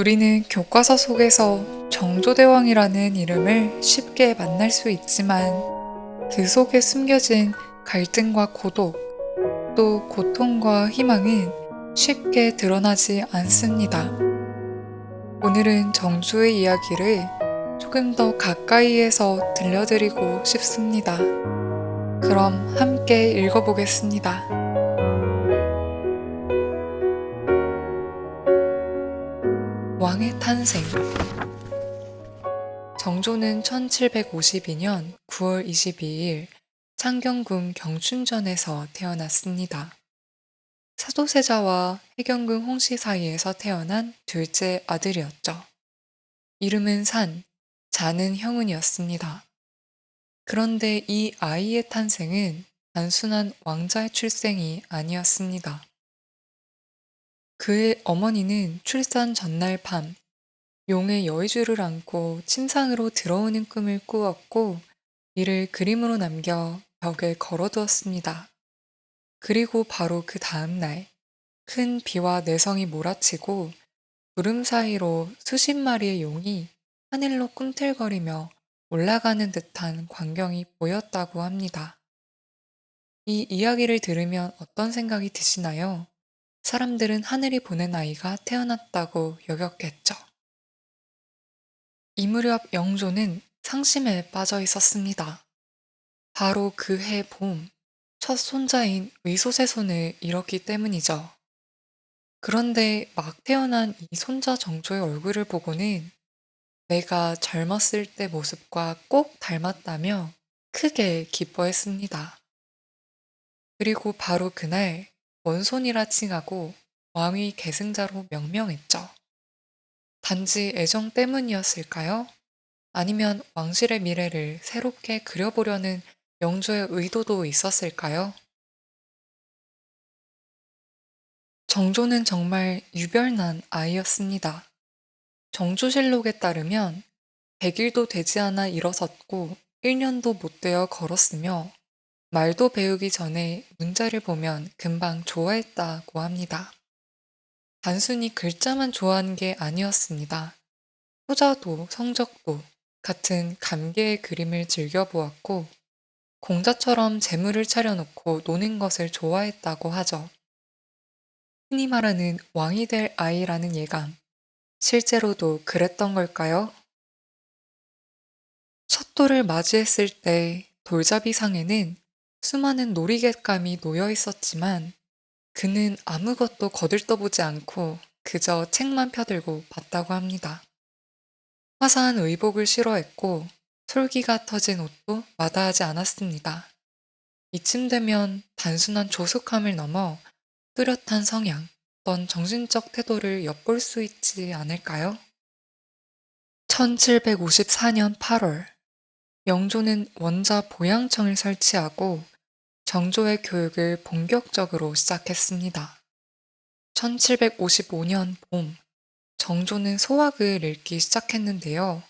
우리는 교과서 속에서 정조대왕이라는 이름을 쉽게 만날 수 있지만 그 속에 숨겨진 갈등과 고독, 또 고통과 희망은 쉽게 드러나지 않습니다. 오늘은 정조의 이야기를 조금 더 가까이에서 들려드리고 싶습니다. 그럼 함께 읽어보겠습니다. 왕의 탄생. 정조는 1752년 9월 22일 창경궁 경춘전에서 태어났습니다. 사도세자와 해경궁 홍씨 사이에서 태어난 둘째 아들이었죠. 이름은 산, 자는 형은이었습니다. 그런데 이 아이의 탄생은 단순한 왕자의 출생이 아니었습니다. 그의 어머니는 출산 전날 밤, 용의 여의주를 안고 침상으로 들어오는 꿈을 꾸었고 이를 그림으로 남겨 벽에 걸어두었습니다. 그리고 바로 그 다음 날, 큰 비와 내성이 몰아치고 구름 사이로 수십 마리의 용이 하늘로 꿈틀거리며 올라가는 듯한 광경이 보였다고 합니다. 이 이야기를 들으면 어떤 생각이 드시나요? 사람들은 하늘이 보낸 아이가 태어났다고 여겼겠죠. 이 무렵 영조는 상심에 빠져 있었습니다. 바로 그 해 봄, 첫 손자인 의소세손을 잃었기 때문이죠. 그런데 막 태어난 이 손자 정조의 얼굴을 보고는 내가 젊었을 때 모습과 꼭 닮았다며 크게 기뻐했습니다. 그리고 바로 그날 원손이라 칭하고 왕위 계승자로 명명했죠. 단지 애정 때문이었을까요? 아니면 왕실의 미래를 새롭게 그려보려는 영조의 의도도 있었을까요? 정조는 정말 유별난 아이였습니다. 정조실록에 따르면 100일도 되지 않아 일어섰고 1년도 못 되어 걸었으며 말도 배우기 전에 문자를 보면 금방 좋아했다고 합니다. 단순히 글자만 좋아하는 게 아니었습니다. 효자도 성적도 같은 감개의 그림을 즐겨보았고 공자처럼 재물을 차려놓고 노는 것을 좋아했다고 하죠. 흔히 말하는 왕이 될 아이라는 예감, 실제로도 그랬던 걸까요? 첫 돌을 맞이했을 때 돌잡이 상에는 수많은 놀이객감이 놓여 있었지만 그는 아무것도 거들떠보지 않고 그저 책만 펴들고 봤다고 합니다. 화사한 의복을 싫어했고 솔기가 터진 옷도 마다하지 않았습니다. 이쯤 되면 단순한 조숙함을 넘어 뚜렷한 성향, 어떤 정신적 태도를 엿볼 수 있지 않을까요? 1754년 8월, 영조는 원자 보양청을 설치하고 정조의 교육을 본격적으로 시작했습니다. 1755년 봄, 정조는 소학을 읽기 시작했는데요.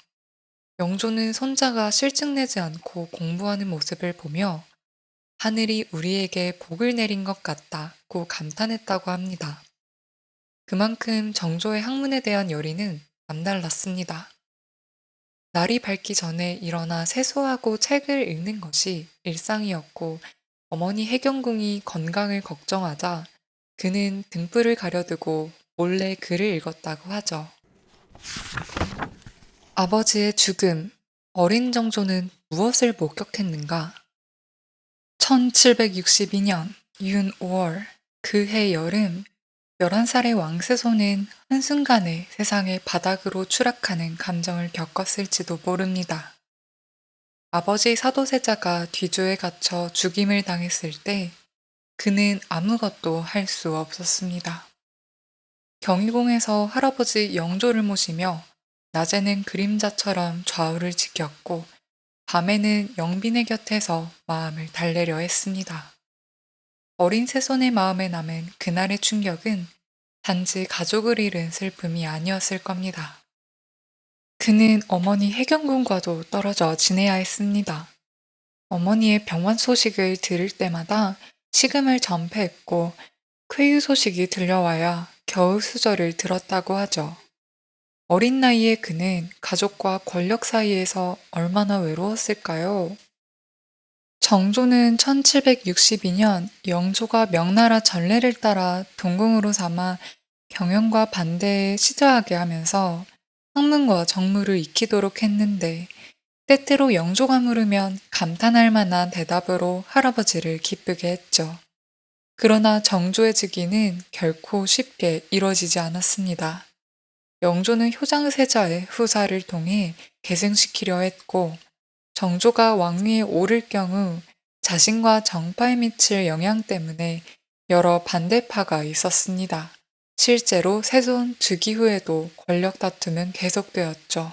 영조는 손자가 실증내지 않고 공부하는 모습을 보며 하늘이 우리에게 복을 내린 것 같다고 감탄했다고 합니다. 그만큼 정조의 학문에 대한 열의는 남달랐습니다. 날이 밝기 전에 일어나 세수하고 책을 읽는 것이 일상이었고 어머니 해경궁이 건강을 걱정하자 그는 등불을 가려두고 몰래 글을 읽었다고 하죠. 아버지의 죽음, 어린 정조는 무엇을 목격했는가? 1762년 윤 5월 그해 여름 11살의 왕세손은 한순간에 세상의 바닥으로 추락하는 감정을 겪었을지도 모릅니다. 아버지 사도세자가 뒤조에 갇혀 죽임을 당했을 때 그는 아무것도 할 수 없었습니다. 경희궁에서 할아버지 영조를 모시며 낮에는 그림자처럼 좌우를 지켰고 밤에는 영빈의 곁에서 마음을 달래려 했습니다. 어린 세손의 마음에 남은 그날의 충격은 단지 가족을 잃은 슬픔이 아니었을 겁니다. 그는 어머니 해경궁과도 떨어져 지내야 했습니다. 어머니의 병환 소식을 들을 때마다 식음을 전폐했고 쾌유 소식이 들려와야 겨우 수저를 들었다고 하죠. 어린 나이에 그는 가족과 권력 사이에서 얼마나 외로웠을까요? 정조는 1762년 영조가 명나라 전례를 따라 동궁으로 삼아 경연과 반대에 시저하게 하면서 학문과 정무를 익히도록 했는데 때때로 영조가 물으면 감탄할 만한 대답으로 할아버지를 기쁘게 했죠. 그러나 정조의 즉위는 결코 쉽게 이뤄지지 않았습니다. 영조는 효장세자의 후사를 통해 계승시키려 했고 정조가 왕위에 오를 경우 자신과 정파에 미칠 영향 때문에 여러 반대파가 있었습니다. 실제로 세손 즉위 후에도 권력 다툼은 계속되었죠.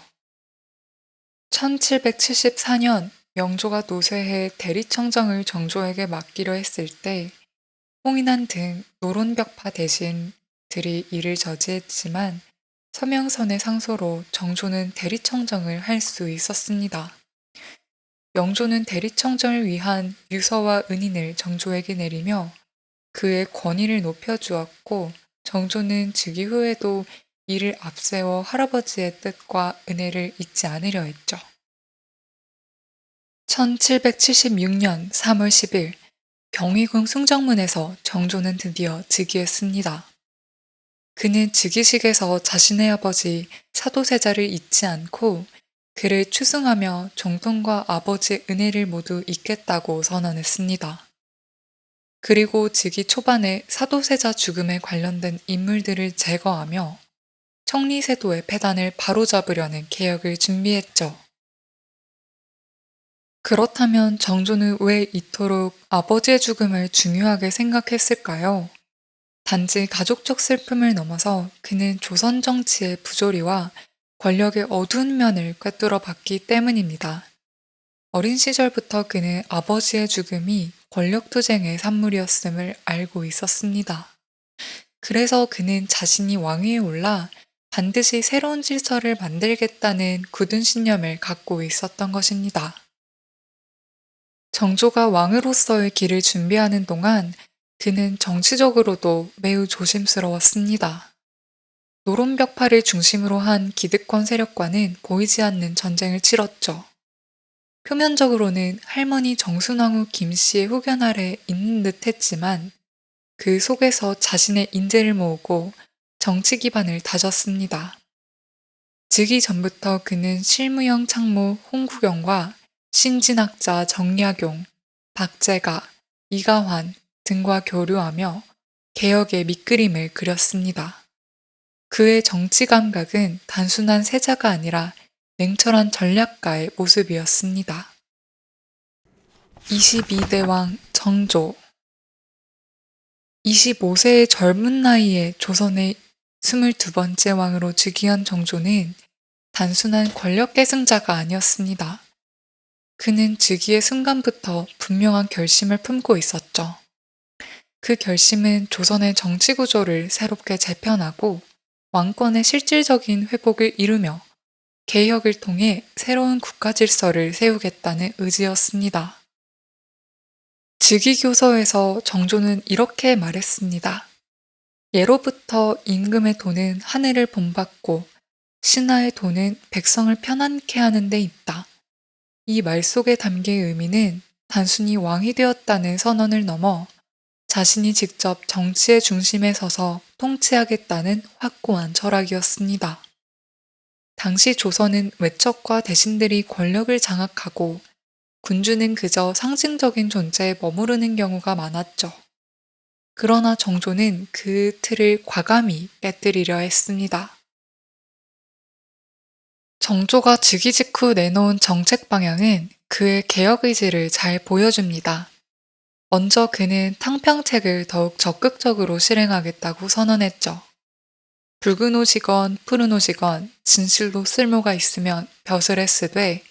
1774년 영조가 노쇠해 대리청정을 정조에게 맡기려 했을 때 홍인한 등 노론벽파 대신들이 이를 저지했지만 서명선의 상소로 정조는 대리청정을 할 수 있었습니다. 영조는 대리청정을 위한 유서와 은인을 정조에게 내리며 그의 권위를 높여주었고 정조는 즉위 후에도 이를 앞세워 할아버지의 뜻과 은혜를 잊지 않으려 했죠. 1776년 3월 10일 경희궁 승정문에서 정조는 드디어 즉위했습니다. 그는 즉위식에서 자신의 아버지 사도세자를 잊지 않고 그를 추승하며 정통과 아버지의 은혜를 모두 잊겠다고 선언했습니다. 그리고 즉위 초반에 사도세자 죽음에 관련된 인물들을 제거하며 청리세도의 폐단을 바로잡으려는 개혁을 준비했죠. 그렇다면 정조는 왜 이토록 아버지의 죽음을 중요하게 생각했을까요? 단지 가족적 슬픔을 넘어서 그는 조선 정치의 부조리와 권력의 어두운 면을 꿰뚫어 봤기 때문입니다. 어린 시절부터 그는 아버지의 죽음이 권력투쟁의 산물이었음을 알고 있었습니다. 그래서 그는 자신이 왕위에 올라 반드시 새로운 질서를 만들겠다는 굳은 신념을 갖고 있었던 것입니다. 정조가 왕으로서의 길을 준비하는 동안 그는 정치적으로도 매우 조심스러웠습니다. 노론벽파를 중심으로 한 기득권 세력과는 보이지 않는 전쟁을 치렀죠. 표면적으로는 할머니 정순왕후 김씨의 후견 아래 있는 듯 했지만 그 속에서 자신의 인재를 모으고 정치 기반을 다졌습니다. 즉위 전부터 그는 실무형 참모 홍구경과 신진학자 정약용, 박재가, 이가환 등과 교류하며 개혁의 밑그림을 그렸습니다. 그의 정치 감각은 단순한 세자가 아니라 냉철한 전략가의 모습이었습니다. 22대 왕 정조 25세의 젊은 나이에 조선의 22번째 왕으로 즉위한 정조는 단순한 권력 계승자가 아니었습니다. 그는 즉위의 순간부터 분명한 결심을 품고 있었죠. 그 결심은 조선의 정치 구조를 새롭게 재편하고 왕권의 실질적인 회복을 이루며 개혁을 통해 새로운 국가 질서를 세우겠다는 의지였습니다. 즉위교서에서 정조는 이렇게 말했습니다. 예로부터 임금의 도는 하늘을 본받고 신하의 도는 백성을 편안케 하는 데 있다. 이 말 속에 담긴 의미는 단순히 왕이 되었다는 선언을 넘어 자신이 직접 정치의 중심에 서서 통치하겠다는 확고한 철학이었습니다. 당시 조선은 외척과 대신들이 권력을 장악하고 군주는 그저 상징적인 존재에 머무르는 경우가 많았죠. 그러나 정조는 그 틀을 과감히 깨뜨리려 했습니다. 정조가 즉위 직후 내놓은 정책 방향은 그의 개혁 의지를 잘 보여줍니다. 먼저 그는 탕평책을 더욱 적극적으로 실행하겠다고 선언했죠. 붉은 옷이건 푸른 옷이건 진실로 쓸모가 있으면 벼슬에 쓰되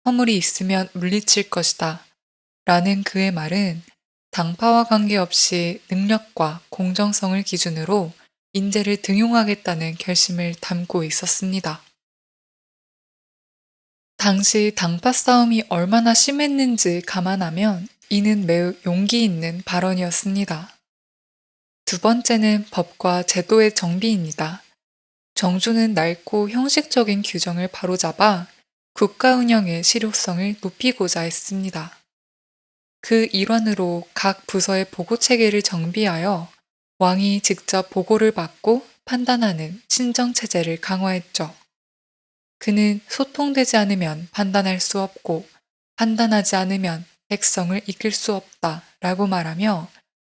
허물이 있으면 물리칠 것이다. 라는 그의 말은 당파와 관계없이 능력과 공정성을 기준으로 인재를 등용하겠다는 결심을 담고 있었습니다. 당시 당파 싸움이 얼마나 심했는지 감안하면 이는 매우 용기 있는 발언이었습니다. 두 번째는 법과 제도의 정비입니다. 정조는 낡고 형식적인 규정을 바로잡아 국가 운영의 실효성을 높이고자 했습니다. 그 일환으로 각 부서의 보고 체계를 정비하여 왕이 직접 보고를 받고 판단하는 친정 체제를 강화했죠. 그는 소통되지 않으면 판단할 수 없고 판단하지 않으면 백성을 이끌 수 없다 라고 말하며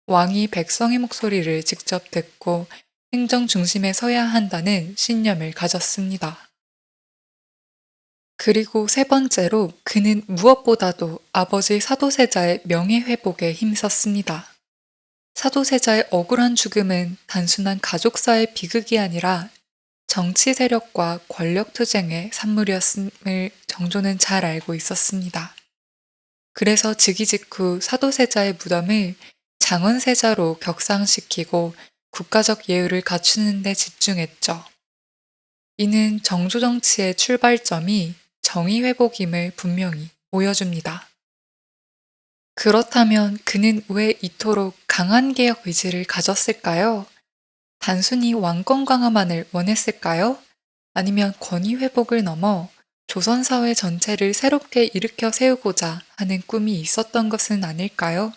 왕이 백성의 목소리를 직접 듣고 행정 중심에 서야 한다는 신념을 가졌습니다. 그리고 세 번째로 그는 무엇보다도 아버지 사도세자의 명예회복에 힘썼습니다. 사도세자의 억울한 죽음은 단순한 가족사의 비극이 아니라 정치 세력과 권력 투쟁의 산물이었음을 정조는 잘 알고 있었습니다. 그래서 즉위 직후 사도세자의 무덤을 장원세자로 격상시키고 국가적 예우를 갖추는 데 집중했죠. 이는 정조 정치의 출발점이 정의회복임을 분명히 보여줍니다. 그렇다면 그는 왜 이토록 강한 개혁 의지를 가졌을까요? 단순히 왕권 강화만을 원했을까요? 아니면 권위 회복을 넘어 조선 사회 전체를 새롭게 일으켜 세우고자 하는 꿈이 있었던 것은 아닐까요?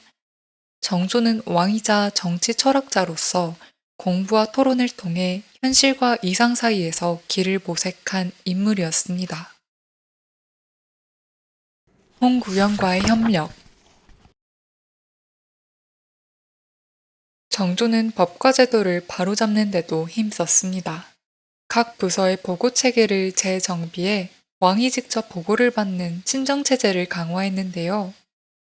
정조는 왕이자 정치 철학자로서 공부와 토론을 통해 현실과 이상 사이에서 길을 모색한 인물이었습니다. 홍구영과의 협력. 정조는 법과 제도를 바로잡는 데도 힘썼습니다. 각 부서의 보고 체계를 재정비해 왕이 직접 보고를 받는 친정체제를 강화했는데요.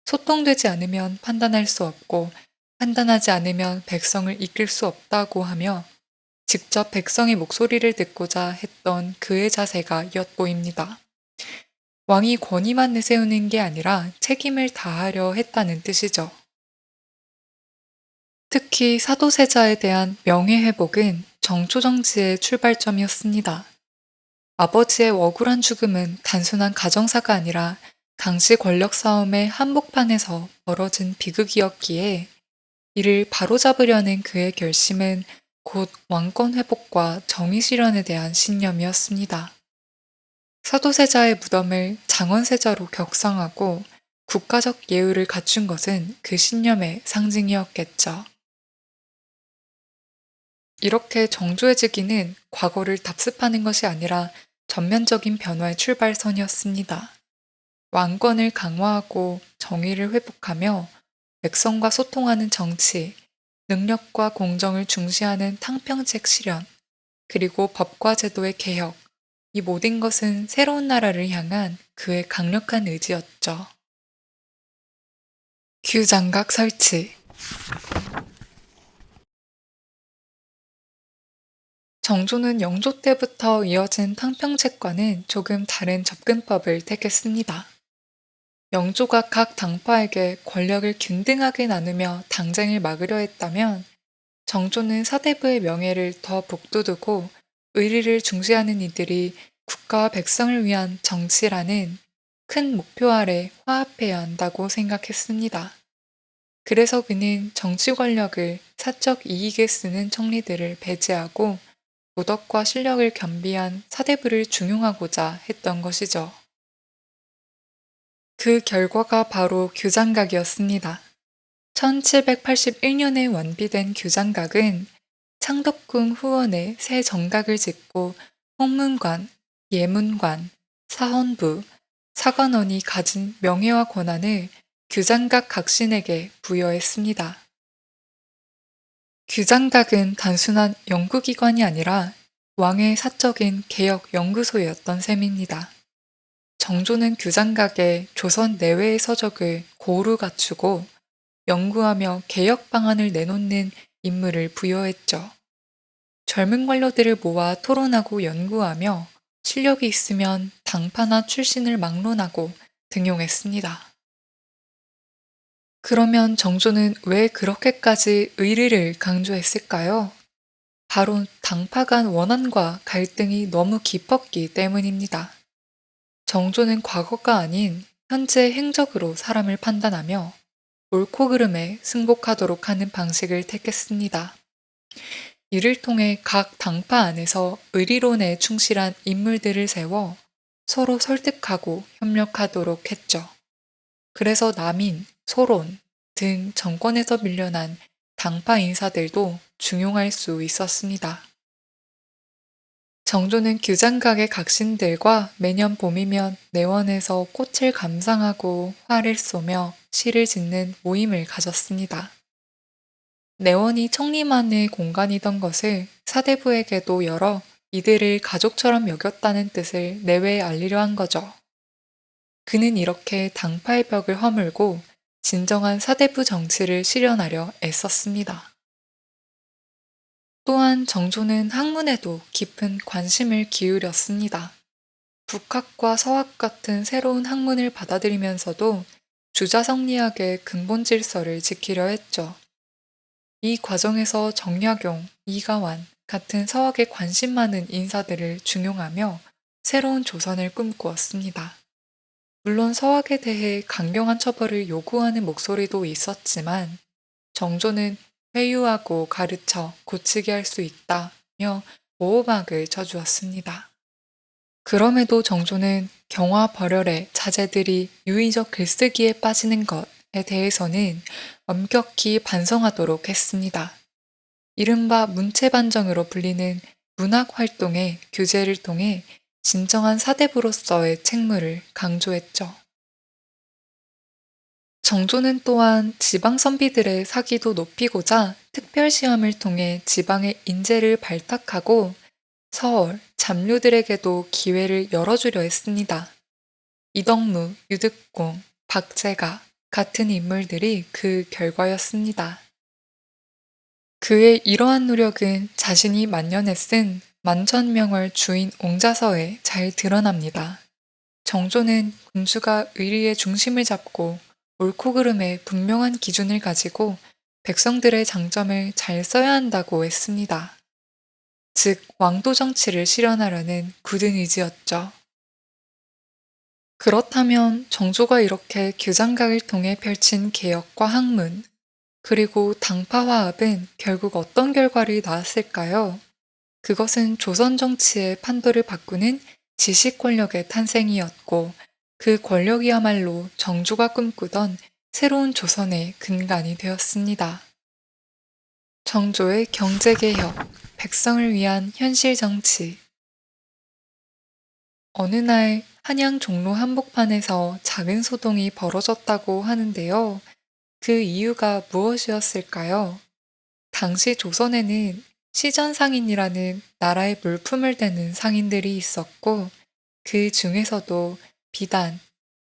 소통되지 않으면 판단할 수 없고 판단하지 않으면 백성을 이끌 수 없다고 하며 직접 백성의 목소리를 듣고자 했던 그의 자세가 엿보입니다. 왕이 권위만 내세우는 게 아니라 책임을 다하려 했다는 뜻이죠. 특히 사도세자에 대한 명예회복은 정초정치의 출발점이었습니다. 아버지의 억울한 죽음은 단순한 가정사가 아니라 당시 권력 싸움의 한복판에서 벌어진 비극이었기에 이를 바로잡으려는 그의 결심은 곧 왕권 회복과 정의 실현에 대한 신념이었습니다. 사도세자의 무덤을 장원세자로 격상하고 국가적 예우를 갖춘 것은 그 신념의 상징이었겠죠. 이렇게 정조의 즉위는 과거를 답습하는 것이 아니라 전면적인 변화의 출발선이었습니다. 왕권을 강화하고 정의를 회복하며 백성과 소통하는 정치, 능력과 공정을 중시하는 탕평책 실현, 그리고 법과 제도의 개혁, 이 모든 것은 새로운 나라를 향한 그의 강력한 의지였죠. 규장각 설치. 정조는 영조 때부터 이어진 탕평책과는 조금 다른 접근법을 택했습니다. 영조가 각 당파에게 권력을 균등하게 나누며 당쟁을 막으려 했다면 정조는 사대부의 명예를 더 북돋우고 의리를 중시하는 이들이 국가와 백성을 위한 정치라는 큰 목표 아래 화합해야 한다고 생각했습니다. 그래서 그는 정치 권력을 사적 이익에 쓰는 청리들을 배제하고 도덕과 실력을 겸비한 사대부를 중용하고자 했던 것이죠. 그 결과가 바로 규장각이었습니다. 1781년에 완비된 규장각은 창덕궁 후원에 새 정각을 짓고 홍문관, 예문관, 사헌부, 사관원이 가진 명예와 권한을 규장각 각신에게 부여했습니다. 규장각은 단순한 연구기관이 아니라 왕의 사적인 개혁 연구소였던 셈입니다. 정조는 규장각에 조선 내외의 서적을 고루 갖추고 연구하며 개혁 방안을 내놓는 임무를 부여했죠. 젊은 관료들을 모아 토론하고 연구하며 실력이 있으면 당파나 출신을 막론하고 등용했습니다. 그러면 정조는 왜 그렇게까지 의리를 강조했을까요? 바로 당파 간 원한과 갈등이 너무 깊었기 때문입니다. 정조는 과거가 아닌 현재 행적으로 사람을 판단하며 옳고 그름에 승복하도록 하는 방식을 택했습니다. 이를 통해 각 당파 안에서 의리론에 충실한 인물들을 세워 서로 설득하고 협력하도록 했죠. 그래서 남인, 소론 등 정권에서 밀려난 당파 인사들도 중용할 수 있었습니다. 정조는 규장각의 각신들과 매년 봄이면 내원에서 꽃을 감상하고 화를 쏘며 시를 짓는 모임을 가졌습니다. 내원이 청림안의 공간이던 것을 사대부에게도 열어 이들을 가족처럼 여겼다는 뜻을 내외에 알리려 한 거죠. 그는 이렇게 당파의 벽을 허물고 진정한 사대부 정치를 실현하려 애썼습니다. 또한 정조는 학문에도 깊은 관심을 기울였습니다. 북학과 서학 같은 새로운 학문을 받아들이면서도 주자성리학의 근본 질서를 지키려 했죠. 이 과정에서 정약용, 이가완 같은 서학에 관심 많은 인사들을 중용하며 새로운 조선을 꿈꾸었습니다. 물론 서학에 대해 강경한 처벌을 요구하는 목소리도 있었지만 정조는 회유하고 가르쳐 고치게 할 수 있다며 모호박을 쳐주었습니다. 그럼에도 정조는 경화 벌열의 자제들이 유의적 글쓰기에 빠지는 것에 대해서는 엄격히 반성하도록 했습니다. 이른바 문체반정으로 불리는 문학 활동의 규제를 통해 진정한 사대부로서의 책무를 강조했죠. 정조는 또한 지방 선비들의 사기도 높이고자 특별시험을 통해 지방의 인재를 발탁하고 서울, 잠류들에게도 기회를 열어주려 했습니다. 이덕무, 유득공, 박재가 같은 인물들이 그 결과였습니다. 그의 이러한 노력은 자신이 만년에 쓴 만천명월 주인 옹자서에 잘 드러납니다. 정조는 군주가 의리의 중심을 잡고 옳고 그름의 분명한 기준을 가지고 백성들의 장점을 잘 써야 한다고 했습니다. 즉, 왕도 정치를 실현하려는 굳은 의지였죠. 그렇다면 정조가 이렇게 규장각을 통해 펼친 개혁과 학문, 그리고 당파 화합은 결국 어떤 결과를 낳았을까요? 그것은 조선 정치의 판도를 바꾸는 지식 권력의 탄생이었고, 그 권력이야말로 정조가 꿈꾸던 새로운 조선의 근간이 되었습니다. 정조의 경제개혁, 백성을 위한 현실 정치. 어느 날 한양 종로 한복판에서 작은 소동이 벌어졌다고 하는데요. 그 이유가 무엇이었을까요? 당시 조선에는 시전상인이라는 나라의 물품을 대는 상인들이 있었고, 그 중에서도 비단,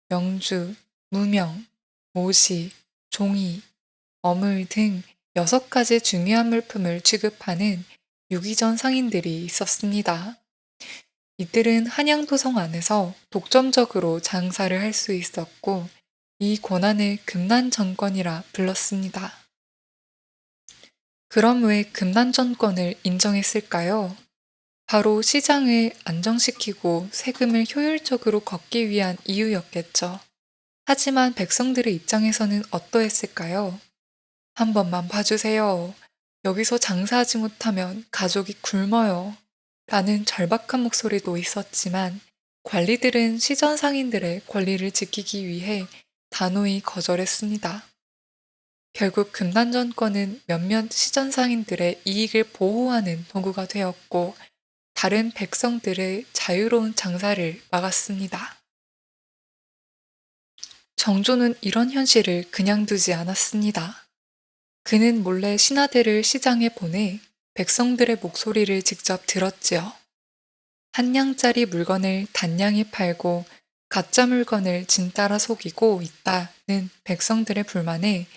명주, 무명, 모시, 종이, 어물 등 6가지 중요한 물품을 취급하는 유기전 상인들이 있었습니다. 이들은 한양도성 안에서 독점적으로 장사를 할 수 있었고, 이 권한을 금난정권이라 불렀습니다. 그럼 왜 금난정권을 인정했을까요? 바로 시장을 안정시키고 세금을 효율적으로 걷기 위한 이유였겠죠. 하지만 백성들의 입장에서는 어떠했을까요? 한 번만 봐주세요. 여기서 장사하지 못하면 가족이 굶어요. 라는 절박한 목소리도 있었지만 관리들은 시전 상인들의 권리를 지키기 위해 단호히 거절했습니다. 결국 금난정권은 몇몇 시전 상인들의 이익을 보호하는 도구가 되었고 다른 백성들의 자유로운 장사를 막았습니다. 정조는 이런 현실을 그냥 두지 않았습니다. 그는 몰래 신하들을 시장에 보내 백성들의 목소리를 직접 들었지요. 한 냥짜리 물건을 단냥히 팔고 가짜 물건을 진따라 속이고 있다는 백성들의 불만에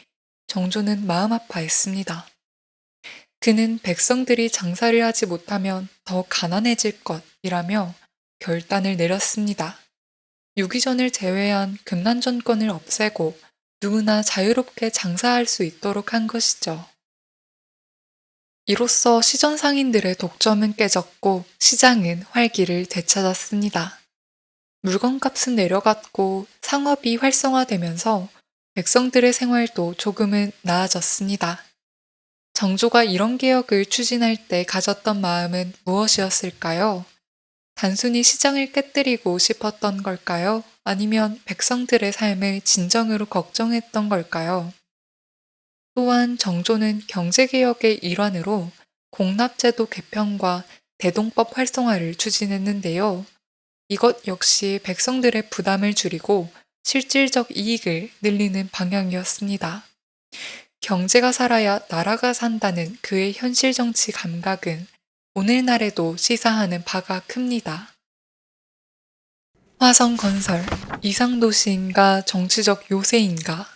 정조는 마음 아파했습니다. 그는 백성들이 장사를 하지 못하면 더 가난해질 것이라며 결단을 내렸습니다. 유기전을 제외한 금난정권을 없애고 누구나 자유롭게 장사할 수 있도록 한 것이죠. 이로써 시전 상인들의 독점은 깨졌고 시장은 활기를 되찾았습니다. 물건값은 내려갔고 상업이 활성화되면서 백성들의 생활도 조금은 나아졌습니다. 정조가 이런 개혁을 추진할 때 가졌던 마음은 무엇이었을까요? 단순히 시장을 깨뜨리고 싶었던 걸까요? 아니면 백성들의 삶을 진정으로 걱정했던 걸까요? 또한 정조는 경제개혁의 일환으로 공납제도 개편과 대동법 활성화를 추진했는데요. 이것 역시 백성들의 부담을 줄이고 실질적 이익을 늘리는 방향이었습니다. 경제가 살아야 나라가 산다는 그의 현실 정치 감각은 오늘날에도 시사하는 바가 큽니다. 화성 건설, 이상도시인가 정치적 요새인가?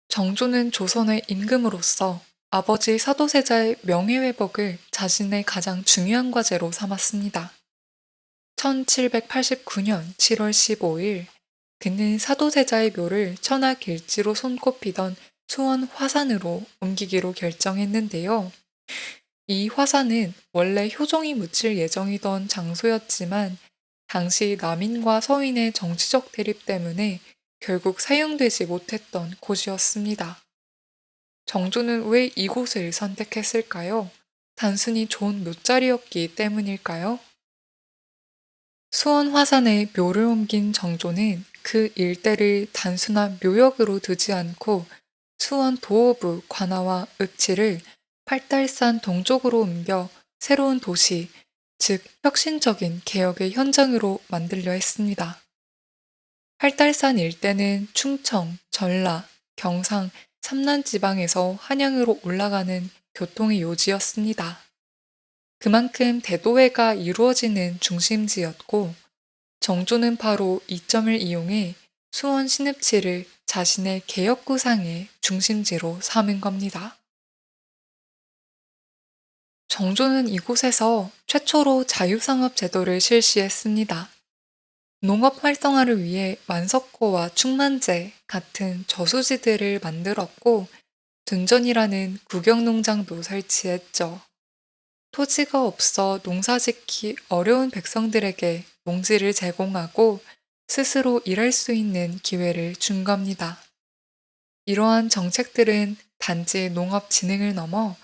정조는 조선의 임금으로서 아버지 사도세자의 명예회복을 자신의 가장 중요한 과제로 삼았습니다. 1789년 7월 15일, 그는 사도세자의 묘를 천하길지로 손꼽히던 수원 화산으로 옮기기로 결정했는데요. 이 화산은 원래 효종이 묻힐 예정이던 장소였지만 당시 남인과 서인의 정치적 대립 때문에 결국 사용되지 못했던 곳이었습니다. 정조는 왜 이곳을 선택했을까요? 단순히 좋은 묘자리였기 때문일까요? 수원 화산에 묘를 옮긴 정조는 그 일대를 단순한 묘역으로 두지 않고 수원 도호부 관아와 읍지를 팔달산 동쪽으로 옮겨 새로운 도시, 즉 혁신적인 개혁의 현장으로 만들려 했습니다. 팔달산 일대는 충청, 전라, 경상, 삼남 지방에서 한양으로 올라가는 교통의 요지였습니다. 그만큼 대도회가 이루어지는 중심지였고 정조는 바로 이 점을 이용해 수원 신읍지를 자신의 개혁 구상의 중심지로 삼은 겁니다. 정조는 이곳에서 최초로 자유상업 제도를 실시했습니다. 농업 활성화를 위해 만석고와 충만제 같은 저수지들을 만들었고 둔전이라는 구경농장도 설치했죠. 토지가 없어 농사짓기 어려운 백성들에게 농지를 제공하고 스스로 일할 수 있는 기회를 준 겁니다. 이러한 정책들은 단지 농업 진흥을 넘어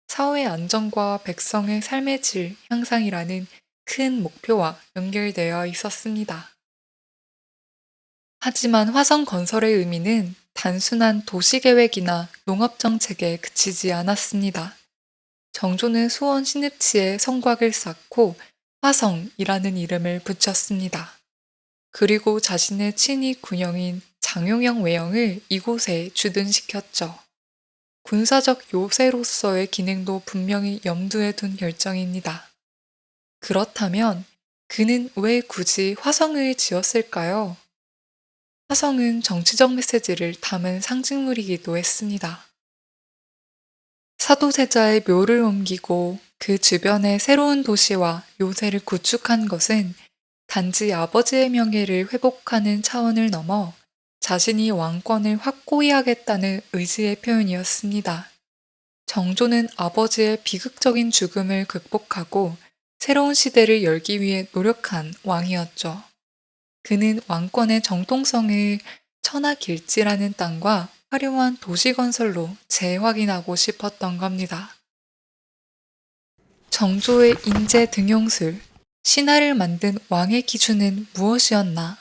사회 안정과 백성의 삶의 질 향상이라는 큰 목표와 연결되어 있었습니다. 하지만 화성 건설의 의미는 단순한 도시계획이나 농업정책에 그치지 않았습니다. 정조는 수원 신읍지에 성곽을 쌓고 화성이라는 이름을 붙였습니다. 그리고 자신의 친위 군영인 장용영 외영을 이곳에 주둔시켰죠. 군사적 요새로서의 기능도 분명히 염두에 둔 결정입니다. 그렇다면 그는 왜 굳이 화성을 지었을까요? 화성은 정치적 메시지를 담은 상징물이기도 했습니다. 사도세자의 묘를 옮기고 그 주변에 새로운 도시와 요새를 구축한 것은 단지 아버지의 명예를 회복하는 차원을 넘어 자신이 왕권을 확고히 하겠다는 의지의 표현이었습니다. 정조는 아버지의 비극적인 죽음을 극복하고 새로운 시대를 열기 위해 노력한 왕이었죠. 그는 왕권의 정통성을 천하길지라는 땅과 화려한 도시 건설로 재확인하고 싶었던 겁니다. 정조의 인재 등용술, 신하를 만든 왕의 기준은 무엇이었나?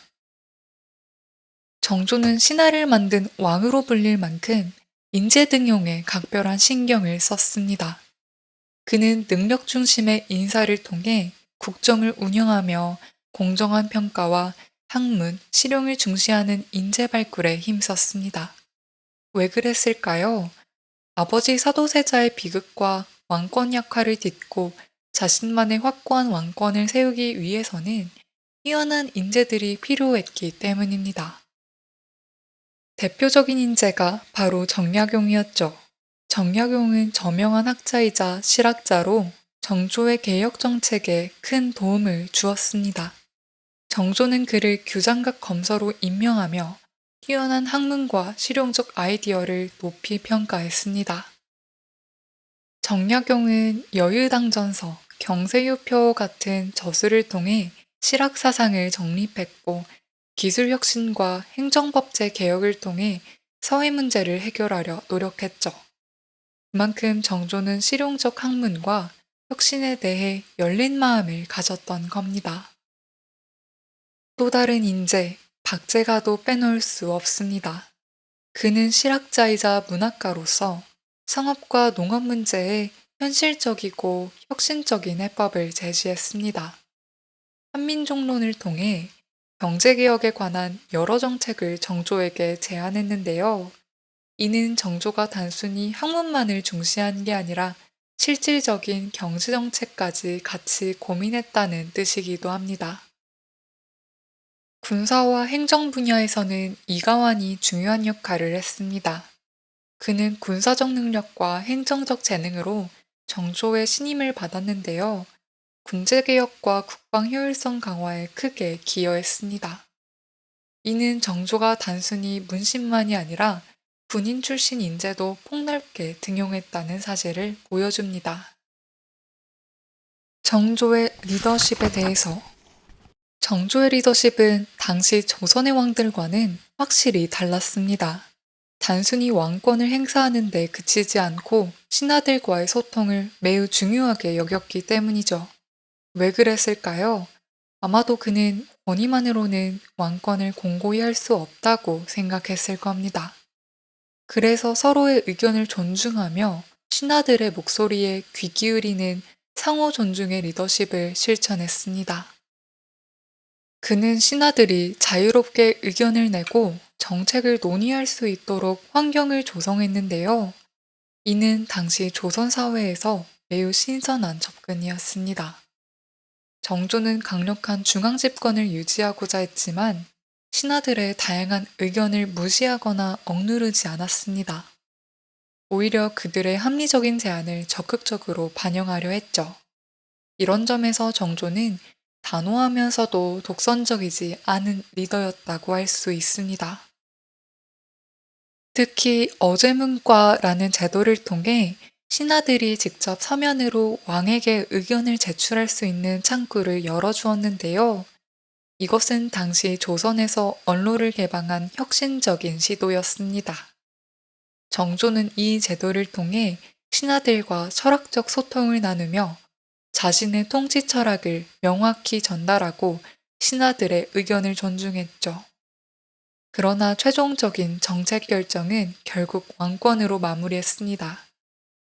정조는 신하를 만든 왕으로 불릴 만큼 인재 등용에 각별한 신경을 썼습니다. 그는 능력 중심의 인사를 통해 국정을 운영하며 공정한 평가와 학문, 실용을 중시하는 인재 발굴에 힘썼습니다. 왜 그랬을까요? 아버지 사도세자의 비극과 왕권 약화를 딛고 자신만의 확고한 왕권을 세우기 위해서는 뛰어난 인재들이 필요했기 때문입니다. 대표적인 인재가 바로 정약용이었죠. 정약용은 저명한 학자이자 실학자로 정조의 개혁 정책에 큰 도움을 주었습니다. 정조는 그를 규장각 검사로 임명하며 뛰어난 학문과 실용적 아이디어를 높이 평가했습니다. 정약용은 여유당전서, 경세유표 같은 저술을 통해 실학사상을 정립했고 기술혁신과 행정법제 개혁을 통해 사회 문제를 해결하려 노력했죠. 그만큼 정조는 실용적 학문과 혁신에 대해 열린 마음을 가졌던 겁니다. 또 다른 인재, 박제가도 빼놓을 수 없습니다. 그는 실학자이자 문학가로서 상업과 농업 문제에 현실적이고 혁신적인 해법을 제시했습니다. 한민족론을 통해 경제개혁에 관한 여러 정책을 정조에게 제안했는데요. 이는 정조가 단순히 학문만을 중시한 게 아니라 실질적인 경제정책까지 같이 고민했다는 뜻이기도 합니다. 군사와 행정 분야에서는 이가완이 중요한 역할을 했습니다. 그는 군사적 능력과 행정적 재능으로 정조의 신임을 받았는데요. 군제개혁과 국방 효율성 강화에 크게 기여했습니다. 이는 정조가 단순히 문신만이 아니라 군인 출신 인재도 폭넓게 등용했다는 사실을 보여줍니다. 정조의 리더십에 대해서 정조의 리더십은 당시 조선의 왕들과는 확실히 달랐습니다. 단순히 왕권을 행사하는 데 그치지 않고 신하들과의 소통을 매우 중요하게 여겼기 때문이죠. 왜 그랬을까요? 아마도 그는 권위만으로는 왕권을 공고히 할 수 없다고 생각했을 겁니다. 그래서 서로의 의견을 존중하며 신하들의 목소리에 귀 기울이는 상호 존중의 리더십을 실천했습니다. 그는 신하들이 자유롭게 의견을 내고 정책을 논의할 수 있도록 환경을 조성했는데요. 이는 당시 조선 사회에서 매우 신선한 접근이었습니다. 정조는 강력한 중앙 집권을 유지하고자 했지만 신하들의 다양한 의견을 무시하거나 억누르지 않았습니다. 오히려 그들의 합리적인 제안을 적극적으로 반영하려 했죠. 이런 점에서 정조는 단호하면서도 독선적이지 않은 리더였다고 할 수 있습니다. 특히 어제문과라는 제도를 통해 신하들이 직접 서면으로 왕에게 의견을 제출할 수 있는 창구를 열어주었는데요. 이것은 당시 조선에서 언로를 개방한 혁신적인 시도였습니다. 정조는 이 제도를 통해 신하들과 철학적 소통을 나누며 자신의 통치 철학을 명확히 전달하고 신하들의 의견을 존중했죠. 그러나 최종적인 정책 결정은 결국 왕권으로 마무리했습니다.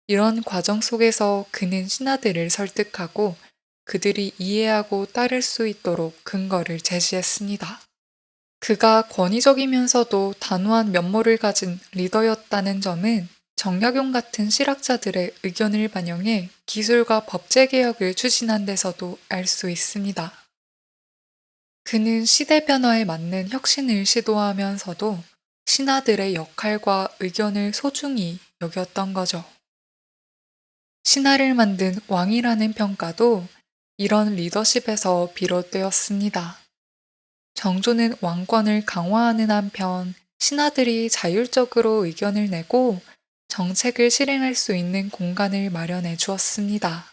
이런 과정 속에서 그는 신하들을 설득하고 그들이 이해하고 따를 수 있도록 근거를 제시했습니다. 그가 권위적이면서도 단호한 면모를 가진 리더였다는 점은 정약용 같은 실학자들의 의견을 반영해 기술과 법제 개혁을 추진한 데서도 알 수 있습니다. 그는 시대 변화에 맞는 혁신을 시도하면서도 신하들의 역할과 의견을 소중히 여겼던 거죠. 신하를 만든 왕이라는 평가도 이런 리더십에서 비롯되었습니다. 정조는 왕권을 강화하는 한편 신하들이 자율적으로 의견을 내고 정책을 실행할 수 있는 공간을 마련해 주었습니다.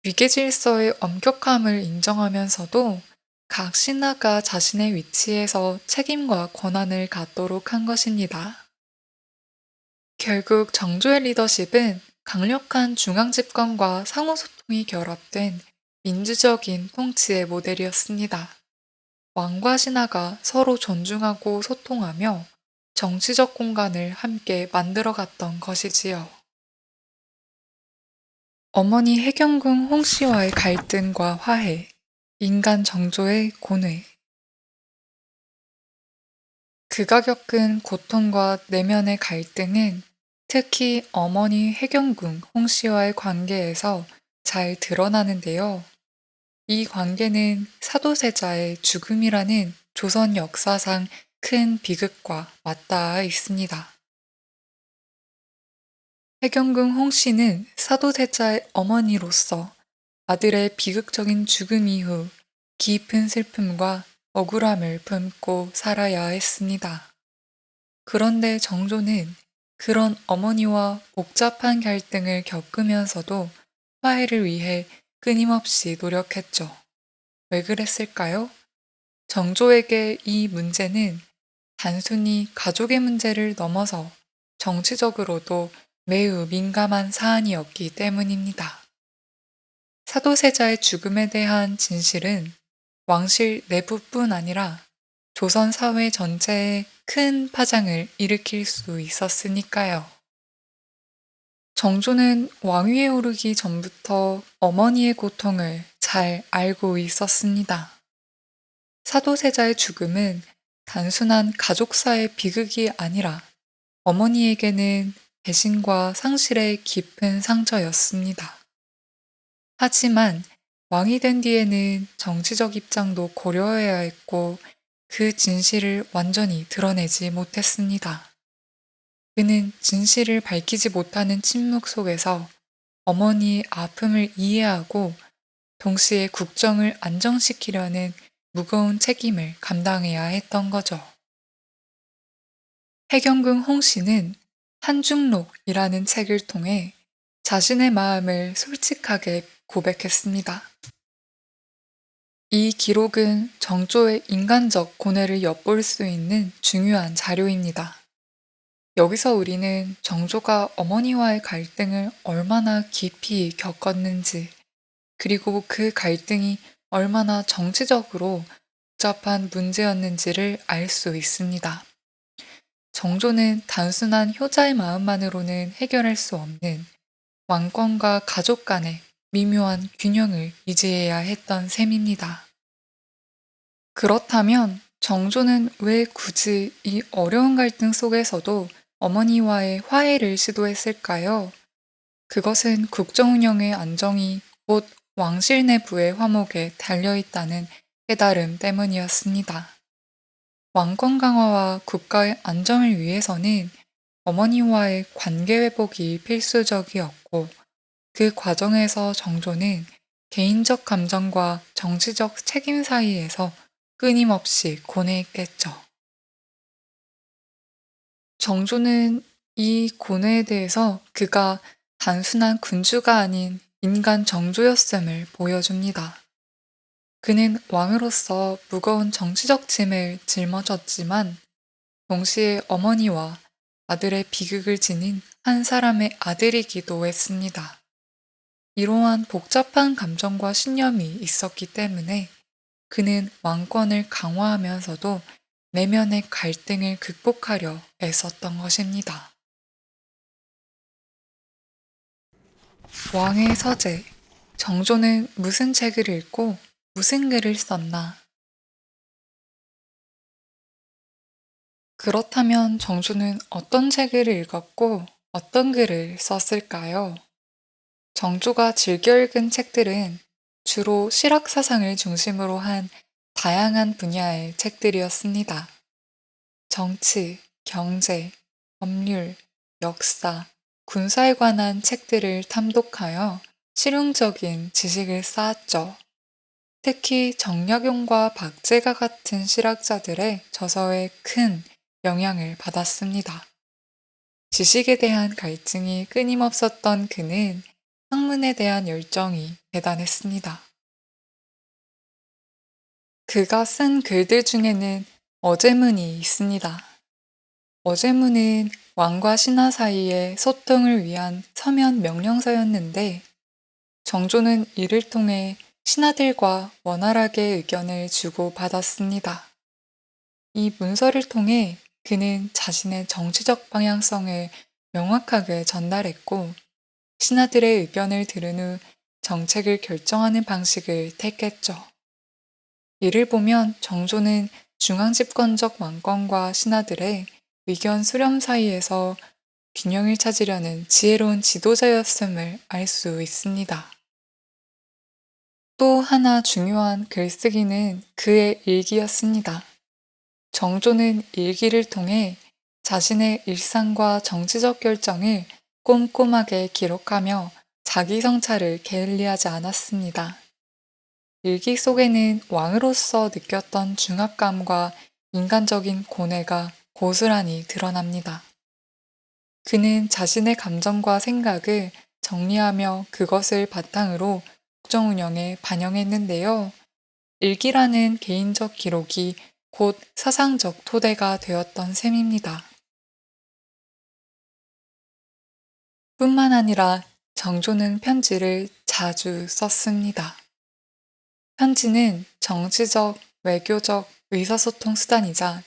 위계질서의 엄격함을 인정하면서도 각 신하가 자신의 위치에서 책임과 권한을 갖도록 한 것입니다. 결국 정조의 리더십은 강력한 중앙집권과 상호소통이 결합된 민주적인 통치의 모델이었습니다. 왕과 신하가 서로 존중하고 소통하며 정치적 공간을 함께 만들어갔던 것이지요. 어머니 해경궁 홍씨와의 갈등과 화해, 인간 정조의 고뇌. 그가 겪은 고통과 내면의 갈등은 특히 어머니 해경궁 홍씨와의 관계에서 잘 드러나는데요. 이 관계는 사도세자의 죽음이라는 조선 역사상 큰 비극과 맞닿아 있습니다. 해경궁 홍씨는 사도세자의 어머니로서 아들의 비극적인 죽음 이후 깊은 슬픔과 억울함을 품고 살아야 했습니다. 그런데 정조는 그런 어머니와 복잡한 갈등을 겪으면서도 화해를 위해 끊임없이 노력했죠. 왜 그랬을까요? 정조에게 이 문제는 단순히 가족의 문제를 넘어서 정치적으로도 매우 민감한 사안이었기 때문입니다. 사도세자의 죽음에 대한 진실은 왕실 내부뿐 아니라 조선 사회 전체에 큰 파장을 일으킬 수 있었으니까요. 정조는 왕위에 오르기 전부터 어머니의 고통을 잘 알고 있었습니다. 사도세자의 죽음은 단순한 가족사의 비극이 아니라 어머니에게는 배신과 상실의 깊은 상처였습니다. 하지만 왕이 된 뒤에는 정치적 입장도 고려해야 했고 그 진실을 완전히 드러내지 못했습니다. 그는 진실을 밝히지 못하는 침묵 속에서 어머니의 아픔을 이해하고 동시에 국정을 안정시키려는 무거운 책임을 감당해야 했던 거죠. 해경궁 홍씨는 한중록이라는 책을 통해 자신의 마음을 솔직하게 고백했습니다. 이 기록은 정조의 인간적 고뇌를 엿볼 수 있는 중요한 자료입니다. 여기서 우리는 정조가 어머니와의 갈등을 얼마나 깊이 겪었는지, 그리고 그 갈등이 얼마나 정치적으로 복잡한 문제였는지를 알 수 있습니다. 정조는 단순한 효자의 마음만으로는 해결할 수 없는 왕권과 가족 간의 미묘한 균형을 유지해야 했던 셈입니다. 그렇다면 정조는 왜 굳이 이 어려운 갈등 속에서도 어머니와의 화해를 시도했을까요? 그것은 국정 운영의 안정이 곧 왕실 내부의 화목에 달려있다는 깨달음 때문이었습니다. 왕권 강화와 국가의 안정을 위해서는 어머니와의 관계 회복이 필수적이었고 그 과정에서 정조는 개인적 감정과 정치적 책임 사이에서 끊임없이 고뇌했겠죠. 정조는 이 고뇌에 대해서 그가 단순한 군주가 아닌 인간 정조였음을 보여줍니다. 그는 왕으로서 무거운 정치적 짐을 짊어졌지만 동시에 어머니와 아들의 비극을 지닌 한 사람의 아들이기도 했습니다. 이러한 복잡한 감정과 신념이 있었기 때문에 그는 왕권을 강화하면서도 내면의 갈등을 극복하려 애썼던 것입니다. 왕의 서재, 정조는 무슨 책을 읽고 무슨 글을 썼나? 그렇다면 정조는 어떤 책을 읽었고 어떤 글을 썼을까요? 정조가 즐겨 읽은 책들은 주로 실학 사상을 중심으로 한 다양한 분야의 책들이었습니다. 정치, 경제, 법률, 역사, 군사에 관한 책들을 탐독하여 실용적인 지식을 쌓았죠. 특히 정약용과 박제가 같은 실학자들의 저서에 큰 영향을 받았습니다. 지식에 대한 갈증이 끊임없었던 그는 학문에 대한 열정이 대단했습니다. 그가 쓴 글들 중에는 어제문이 있습니다. 어제문은 왕과 신하 사이의 소통을 위한 서면 명령서였는데 정조는 이를 통해 신하들과 원활하게 의견을 주고받았습니다. 이 문서를 통해 그는 자신의 정치적 방향성을 명확하게 전달했고 신하들의 의견을 들은 후 정책을 결정하는 방식을 택했죠. 이를 보면 정조는 중앙집권적 왕권과 신하들의 의견 수렴 사이에서 균형을 찾으려는 지혜로운 지도자였음을 알 수 있습니다. 또 하나 중요한 글쓰기는 그의 일기였습니다. 정조는 일기를 통해 자신의 일상과 정치적 결정을 꼼꼼하게 기록하며 자기 성찰을 게을리하지 않았습니다. 일기 속에는 왕으로서 느꼈던 중압감과 인간적인 고뇌가 고스란히 드러납니다. 그는 자신의 감정과 생각을 정리하며 그것을 바탕으로 국정 운영에 반영했는데요. 일기라는 개인적 기록이 곧 사상적 토대가 되었던 셈입니다. 뿐만 아니라 정조는 편지를 자주 썼습니다. 편지는 정치적, 외교적 의사소통 수단이자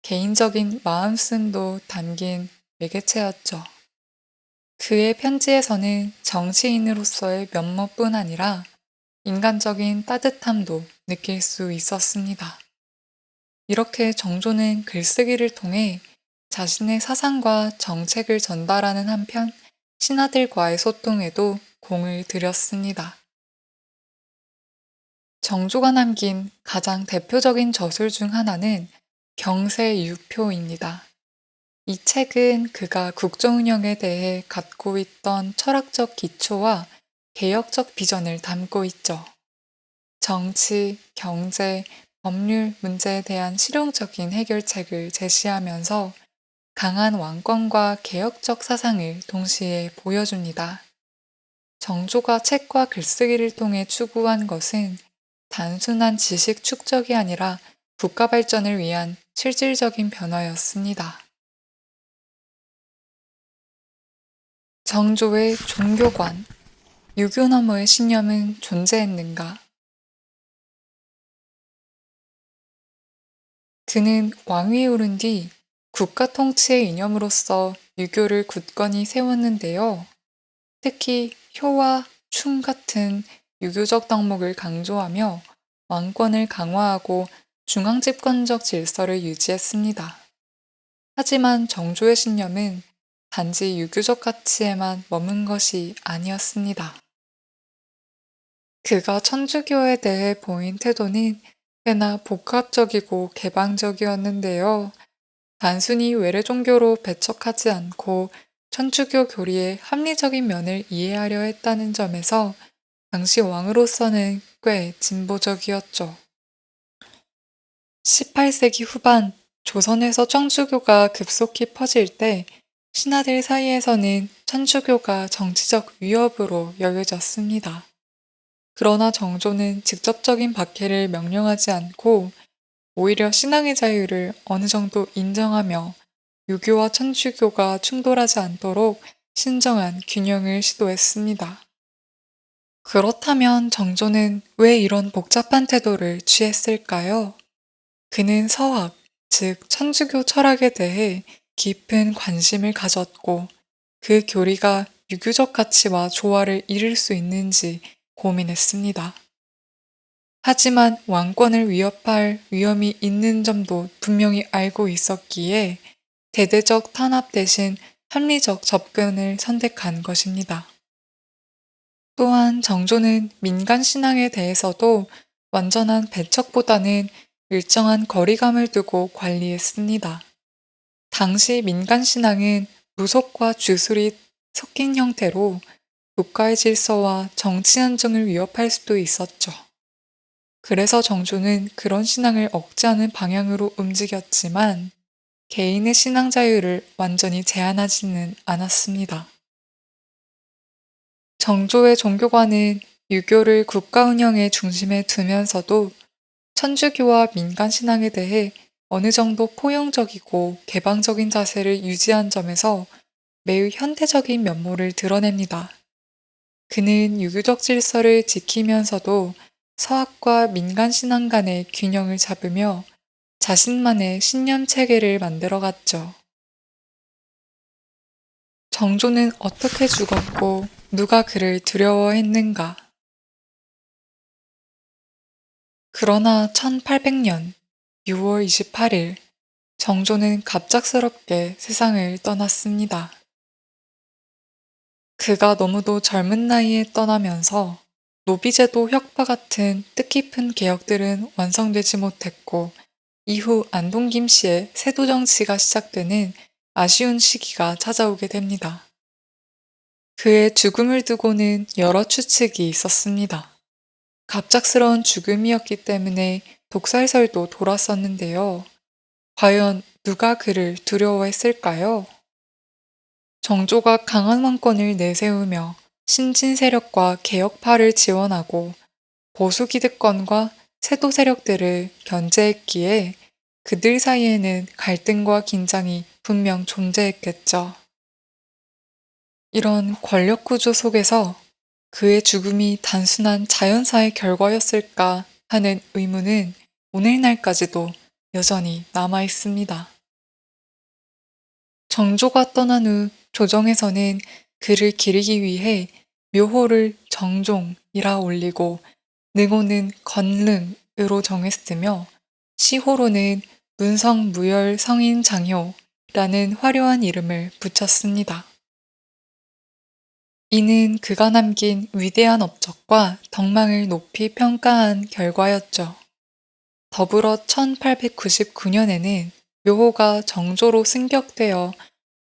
개인적인 마음씀도 담긴 매개체였죠. 그의 편지에서는 정치인으로서의 면모뿐 아니라 인간적인 따뜻함도 느낄 수 있었습니다. 이렇게 정조는 글쓰기를 통해 자신의 사상과 정책을 전달하는 한편 신하들과의 소통에도 공을 들였습니다. 정조가 남긴 가장 대표적인 저술 중 하나는 경세유표입니다. 이 책은 그가 국정운영에 대해 갖고 있던 철학적 기초와 개혁적 비전을 담고 있죠. 정치, 경제, 법률 문제에 대한 실용적인 해결책을 제시하면서 강한 왕권과 개혁적 사상을 동시에 보여줍니다. 정조가 책과 글쓰기를 통해 추구한 것은 단순한 지식 축적이 아니라 국가 발전을 위한 실질적인 변화였습니다. 정조의 종교관, 유교 너머의 신념은 존재했는가? 그는 왕위에 오른 뒤 국가 통치의 이념으로서 유교를 굳건히 세웠는데요. 특히 효와 충 같은 유교적 덕목을 강조하며 왕권을 강화하고 중앙집권적 질서를 유지했습니다. 하지만 정조의 신념은 단지 유교적 가치에만 머문 것이 아니었습니다. 그가 천주교에 대해 보인 태도는 꽤나 복합적이고 개방적이었는데요. 단순히 외래 종교로 배척하지 않고 천주교 교리의 합리적인 면을 이해하려 했다는 점에서 당시 왕으로서는 꽤 진보적이었죠. 18세기 후반 조선에서 천주교가 급속히 퍼질 때 신하들 사이에서는 천주교가 정치적 위협으로 여겨졌습니다. 그러나 정조는 직접적인 박해를 명령하지 않고 오히려 신앙의 자유를 어느 정도 인정하며 유교와 천주교가 충돌하지 않도록 신정한 균형을 시도했습니다. 그렇다면 정조는 왜 이런 복잡한 태도를 취했을까요? 그는 서학, 즉 천주교 철학에 대해 깊은 관심을 가졌고 그 교리가 유교적 가치와 조화를 이룰 수 있는지 고민했습니다. 하지만 왕권을 위협할 위험이 있는 점도 분명히 알고 있었기에 대대적 탄압 대신 합리적 접근을 선택한 것입니다. 또한 정조는 민간 신앙에 대해서도 완전한 배척보다는 일정한 거리감을 두고 관리했습니다. 당시 민간 신앙은 무속과 주술이 섞인 형태로 국가의 질서와 정치 안정을 위협할 수도 있었죠. 그래서 정조는 그런 신앙을 억제하는 방향으로 움직였지만 개인의 신앙 자유를 완전히 제한하지는 않았습니다. 정조의 종교관은 유교를 국가 운영의 중심에 두면서도 천주교와 민간 신앙에 대해 어느 정도 포용적이고 개방적인 자세를 유지한 점에서 매우 현대적인 면모를 드러냅니다. 그는 유교적 질서를 지키면서도 서학과 민간 신앙 간의 균형을 잡으며 자신만의 신념 체계를 만들어갔죠. 정조는 어떻게 죽었고 누가 그를 두려워했는가? 그러나 1800년 6월 28일 정조는 갑작스럽게 세상을 떠났습니다. 그가 너무도 젊은 나이에 떠나면서 노비제도 혁파 같은 뜻깊은 개혁들은 완성되지 못했고 이후 안동 김씨의 세도 정치가 시작되는 아쉬운 시기가 찾아오게 됩니다. 그의 죽음을 두고는 여러 추측이 있었습니다. 갑작스러운 죽음이었기 때문에 독살설도 돌았었는데요. 과연 누가 그를 두려워했을까요? 정조가 강한 왕권을 내세우며 신진 세력과 개혁파를 지원하고 보수 기득권과 세도 세력들을 견제했기에 그들 사이에는 갈등과 긴장이 분명 존재했겠죠. 이런 권력 구조 속에서 그의 죽음이 단순한 자연사의 결과였을까 하는 의문은 오늘날까지도 여전히 남아 있습니다. 정조가 떠난 후 조정에서는 그를 기리기 위해 묘호를 정종이라 올리고 능호는 건릉으로 정했으며 시호로는 문성무열 성인장효라는 화려한 이름을 붙였습니다. 이는 그가 남긴 위대한 업적과 덕망을 높이 평가한 결과였죠. 더불어 1899년에는 묘호가 정조로 승격되어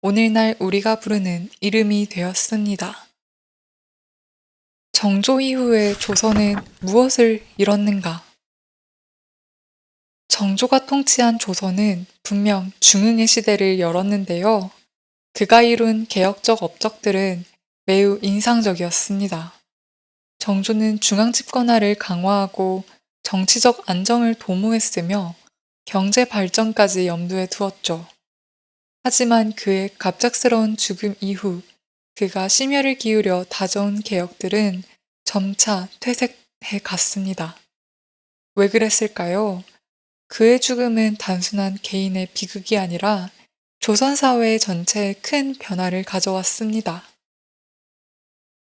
오늘날 우리가 부르는 이름이 되었습니다. 정조 이후에 조선은 무엇을 잃었는가? 정조가 통치한 조선은 분명 중흥의 시대를 열었는데요. 그가 이룬 개혁적 업적들은 매우 인상적이었습니다. 정조는 중앙 집권화를 강화하고 정치적 안정을 도모했으며 경제 발전까지 염두에 두었죠. 하지만 그의 갑작스러운 죽음 이후 그가 심혈을 기울여 다져온 개혁들은 점차 퇴색해 갔습니다. 왜 그랬을까요? 그의 죽음은 단순한 개인의 비극이 아니라 조선 사회 전체에 큰 변화를 가져왔습니다.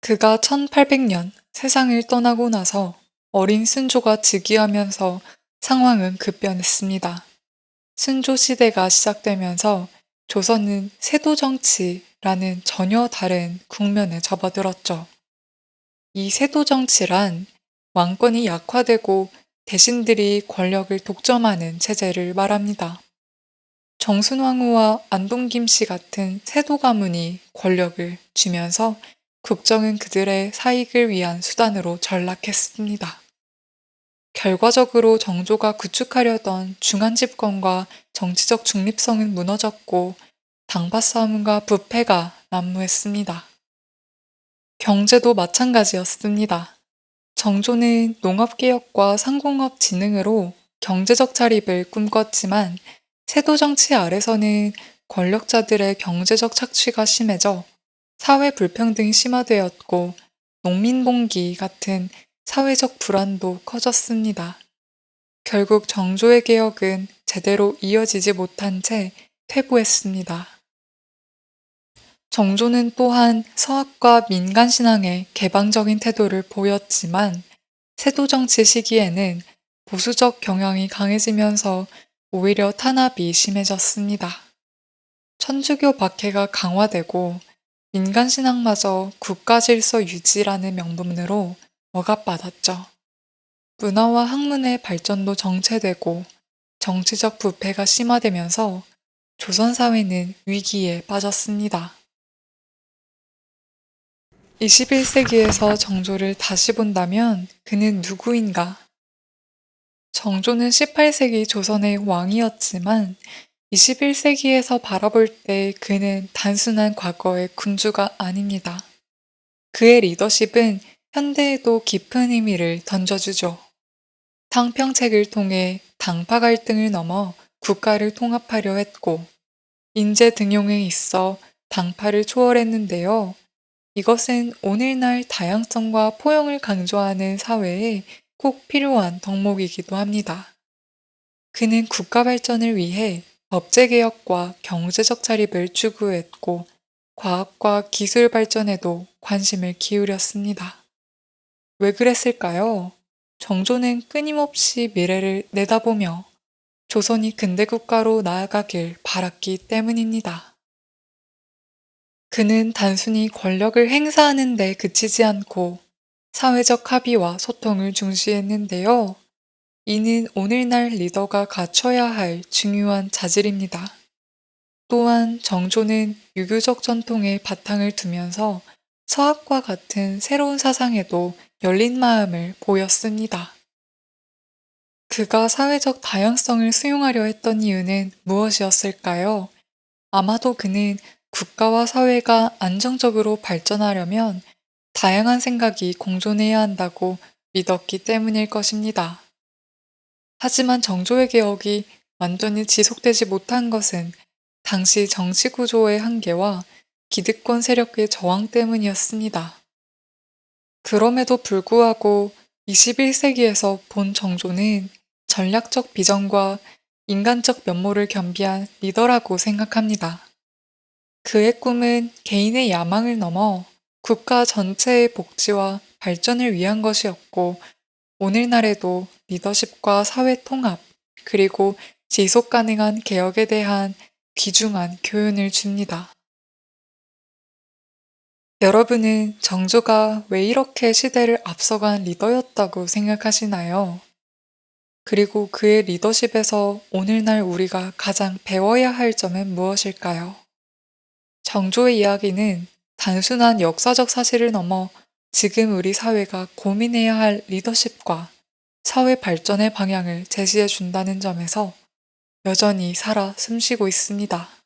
그가 1800년 세상을 떠나고 나서 어린 순조가 즉위하면서 상황은 급변했습니다. 순조 시대가 시작되면서 조선은 세도 정치라는 전혀 다른 국면에 접어들었죠. 이 세도 정치란 왕권이 약화되고 대신들이 권력을 독점하는 체제를 말합니다. 정순왕후와 안동김씨 같은 세도 가문이 권력을 쥐면서 국정은 그들의 사익을 위한 수단으로 전락했습니다. 결과적으로 정조가 구축하려던 중한 집권과 정치적 중립성은 무너졌고 당파 싸움과 부패가 난무했습니다. 경제도 마찬가지였습니다. 정조는 농업개혁과 상공업 진흥으로 경제적 자립을 꿈꿨지만 세도 정치 아래서는 권력자들의 경제적 착취가 심해져 사회 불평등이 심화되었고 농민봉기 같은 사회적 불안도 커졌습니다. 결국 정조의 개혁은 제대로 이어지지 못한 채 퇴보했습니다. 정조는 또한 서학과 민간신앙에 개방적인 태도를 보였지만 세도정치 시기에는 보수적 경향이 강해지면서 오히려 탄압이 심해졌습니다. 천주교 박해가 강화되고 민간신앙마저 국가질서 유지라는 명분으로 억압받았죠. 문화와 학문의 발전도 정체되고 정치적 부패가 심화되면서 조선 사회는 위기에 빠졌습니다. 21세기에서 정조를 다시 본다면 그는 누구인가? 정조는 18세기 조선의 왕이었지만 21세기에서 바라볼 때 그는 단순한 과거의 군주가 아닙니다. 그의 리더십은 현대에도 깊은 의미를 던져주죠. 탕평책을 통해 당파 갈등을 넘어 국가를 통합하려 했고 인재 등용에 있어 당파를 초월했는데요. 이것은 오늘날 다양성과 포용을 강조하는 사회에 꼭 필요한 덕목이기도 합니다. 그는 국가 발전을 위해 법제개혁과 경제적 자립을 추구했고 과학과 기술 발전에도 관심을 기울였습니다. 왜 그랬을까요? 정조는 끊임없이 미래를 내다보며 조선이 근대국가로 나아가길 바랐기 때문입니다. 그는 단순히 권력을 행사하는 데 그치지 않고 사회적 합의와 소통을 중시했는데요. 이는 오늘날 리더가 갖춰야 할 중요한 자질입니다. 또한 정조는 유교적 전통에 바탕을 두면서 서학과 같은 새로운 사상에도 열린 마음을 보였습니다. 그가 사회적 다양성을 수용하려 했던 이유는 무엇이었을까요? 아마도 그는 국가와 사회가 안정적으로 발전하려면 다양한 생각이 공존해야 한다고 믿었기 때문일 것입니다. 하지만 정조의 개혁이 완전히 지속되지 못한 것은 당시 정치 구조의 한계와 기득권 세력의 저항 때문이었습니다. 그럼에도 불구하고 21세기에서 본 정조는 전략적 비전과 인간적 면모를 겸비한 리더라고 생각합니다. 그의 꿈은 개인의 야망을 넘어 국가 전체의 복지와 발전을 위한 것이었고, 오늘날에도 리더십과 사회 통합, 그리고 지속 가능한 개혁에 대한 귀중한 교훈을 줍니다. 여러분은 정조가 왜 이렇게 시대를 앞서간 리더였다고 생각하시나요? 그리고 그의 리더십에서 오늘날 우리가 가장 배워야 할 점은 무엇일까요? 정조의 이야기는 단순한 역사적 사실을 넘어 지금 우리 사회가 고민해야 할 리더십과 사회 발전의 방향을 제시해 준다는 점에서 여전히 살아 숨쉬고 있습니다.